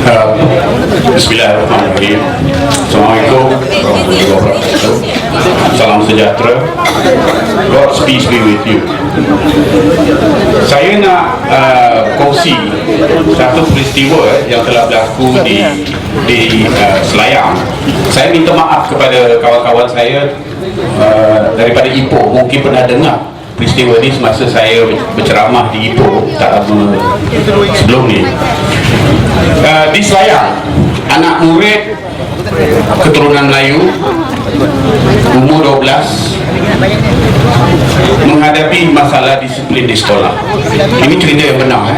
Bismillahirrahmanirrahim. Assalamualaikum warahmatullahi wabarakatuh. Salam sejahtera. God's peace be with you. Saya nak kongsi satu peristiwa yang telah berlaku di Selayang. Saya minta maaf kepada kawan-kawan saya daripada Ipoh, mungkin pernah dengar peristiwa ini semasa saya berceramah di Ipoh tak lama sebelum ni. Di Selayang, anak murid keturunan Melayu umur 12 menghadapi masalah disiplin di sekolah. Ini cerita yang benar,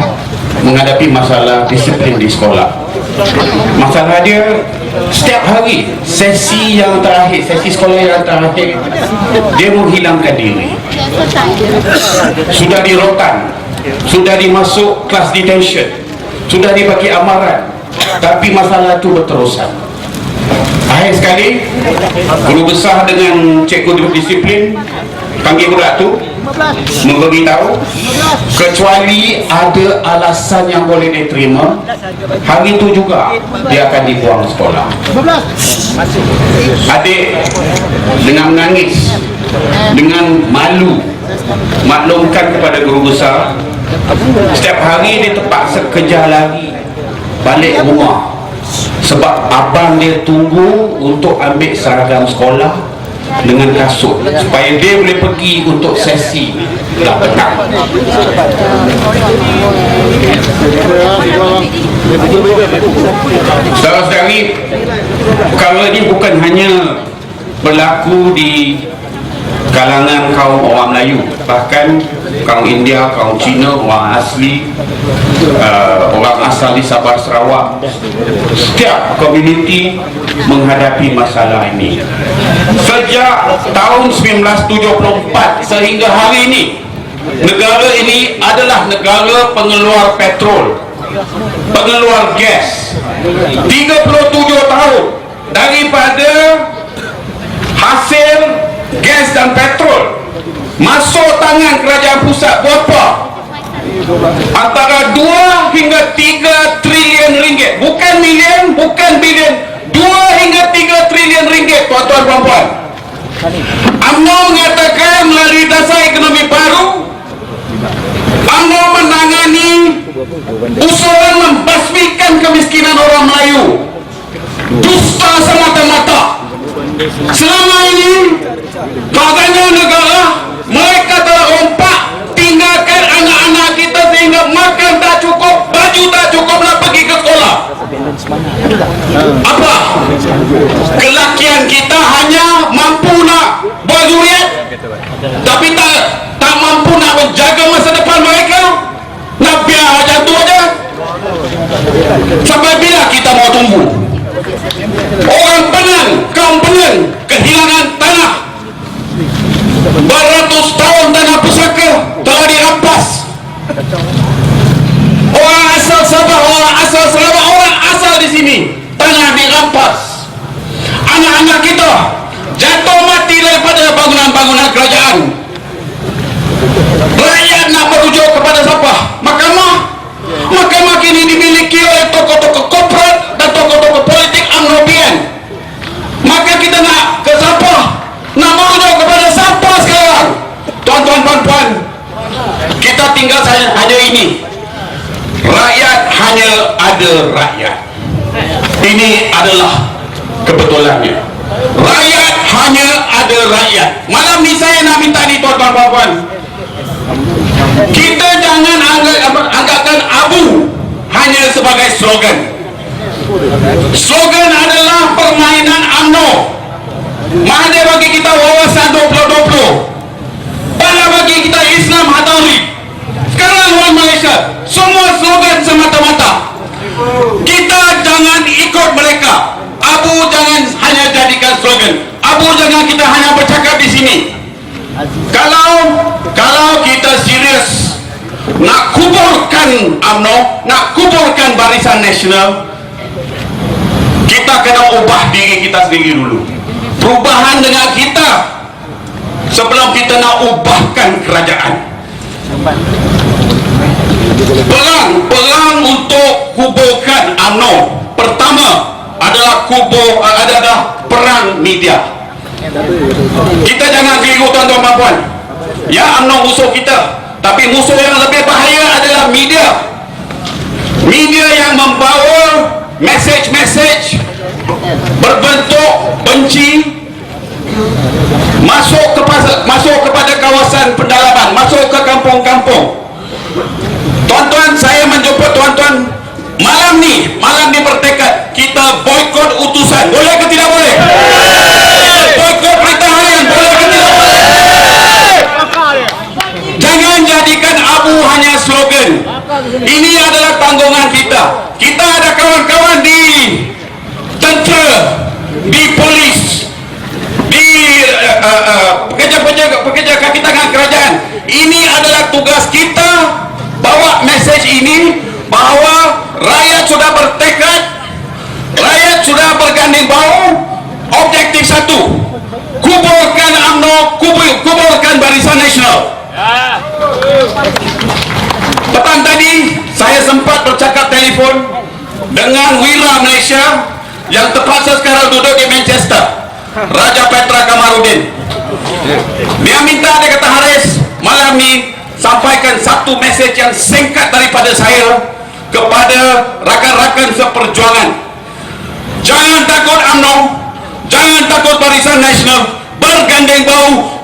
menghadapi masalah disiplin di sekolah. Masalah dia, setiap hari sesi yang terakhir, sesi sekolah yang terakhir, dia menghilangkan diri. Sudah dirotan, sudah dimasuk kelas detention, sudah dibagi amaran, tapi masalah itu berterusan. Akhir sekali, guru besar dengan cikgu disiplin panggil budak tu, memberitahu kecuali ada alasan yang boleh diterima, hari itu juga dia akan dibuang sekolah. Adik dengan menangis, dengan malu maklumkan kepada guru besar, setiap hari dia terpaksa kejar lari balik rumah sebab abang dia tunggu untuk ambil seragam sekolah dengan kasut supaya dia boleh pergi untuk sesi dah petang. Saudara-saudari, perkara ini bukan hanya berlaku di kalangan kaum orang Melayu, bahkan kaum India, kaum Cina, orang asli, orang asal di Sabah, Sarawak, setiap komuniti menghadapi masalah ini. Sejak tahun 1974 sehingga hari ini, negara ini adalah negara pengeluar petrol, pengeluar gas. 37 tahun daripada hasil gas dan petrol masuk tangan kerajaan pusat berapa? Antara 2 hingga 3 trilion ringgit. Bukan milion, bukan bilion, 2 hingga 3 trilion ringgit, tuan-tuan dan puan. UMNO mengatakan melalui dasar ekonomi baru, UMNO menangani usulan membasmikan kemiskinan orang Melayu. Dusta semata-mata. Selama ini katanya negara mereka telah rompak, tinggalkan anak-anak kita sehingga makan tak cukup, baju tak cukup nak pergi ke sekolah. Apa? Kelakian kita hanya mampu nak berduit, tapi tak mampu nak menjaga masa depan mereka. Nak biar macam tu aja. Sampai bila kita mau tunggu? Orang Penang, kaum Penang kehilangan tanah. Beratus tahun tanah pusaka telah dirampas. Orang asal Sabah, orang asal Sarawak, orang asal di sini, tanah dirampas. Anak-anak kita jatuh mati daripada bangunan-bangunan kerajaan. Rakyat nak merujuk kepada siapa? Mahkamah. Mahkamah kini dimiliki oleh tokoh-tokoh korporat dan tokoh-tokoh politik UMNO-PN. Maka kita nak ke siapa? Nak merujuk kepada siapa sekarang? Tuan-tuan dan puan, kita tinggal hanya ini. Rakyat hanya ada rakyat. Ini adalah kebetulannya. Rakyat hanya ada rakyat. Malam ni saya nak minta ni tuan-tuan dan puan, kita jangan anggapkan ABU hanya sebagai slogan. Slogan adalah permainan UMNO. Mahathir bagi kita wawasan 2020, Bala bagi kita Islam Hadawi. Sekarang orang Malaysia semua slogan semata-mata. Kita jangan ikut mereka. ABU jangan hanya jadikan slogan. ABU jangan kita hanya bercakap di sini. Kalau kita serius nak kuburkan UMNO, nak kuburkan Barisan Nasional, kita kena ubah diri kita sendiri dulu. Perubahan dengan kita sebelum kita nak ubahkan kerajaan. Perang untuk kuburkan UMNO adalah perang media. Kita jangan keliru tuan-tuan dan puan. Ya, UMNO musuh kita, tapi musuh yang lebih bahaya adalah media. Media yang membawa mesej-mesej berbentuk benci masuk kepada kawasan pendalaman, masuk ke kampung-kampung. Tuan-tuan, saya menjemput tuan-tuan malam ni bertekad kita boikot utusan. Boleh ke tidak boleh? Boikot berita harian. Boleh ke tidak boleh? Jangan jadikan abu hanya slogan. Ini adalah tanggungan kita. Kita ada kawan-kawan di tentera, di polis, di pekerja kaki tangan kerajaan. Ini adalah tugas kita, bawa mesej ini bahawa rakyat sudah bertekad, rakyat sudah berganding bahu. Objektif satu, kuburkan UMNO, kuburkan Barisan Nasional. Petang tadi saya sempat bercakap telefon dengan Wira Malaysia yang terpaksa sekarang duduk di Manchester, Raja Petra Kamarudin. Dia minta, dia kata, Haris, malam ni sampaikan satu mesej yang singkat daripada saya kepada rakan-rakan seperjuangan. Jangan takut UMNO, jangan takut Barisan Nasional, bergandeng bahu